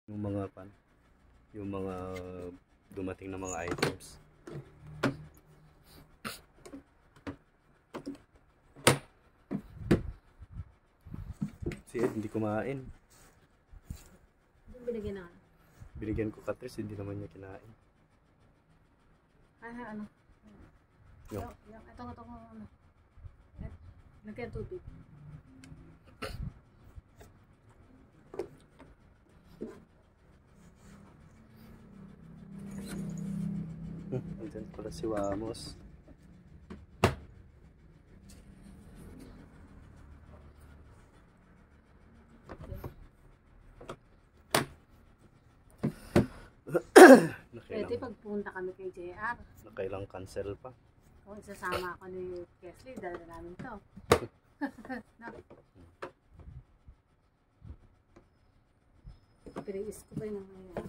yung mga dumating na mga items. Si Ed hindi kumain. Binigyan na. Binigyan ko Katris, hindi naman niya kinain. Ano? Ito ano. Lagyan tubig. Andyan pala si Wamos. Pwede pagpunta kami kay JR. Nakailang cancel pa. Kung isasama ako ni Kesley, dala namin to. No. Pero is ko pa yun ngayon.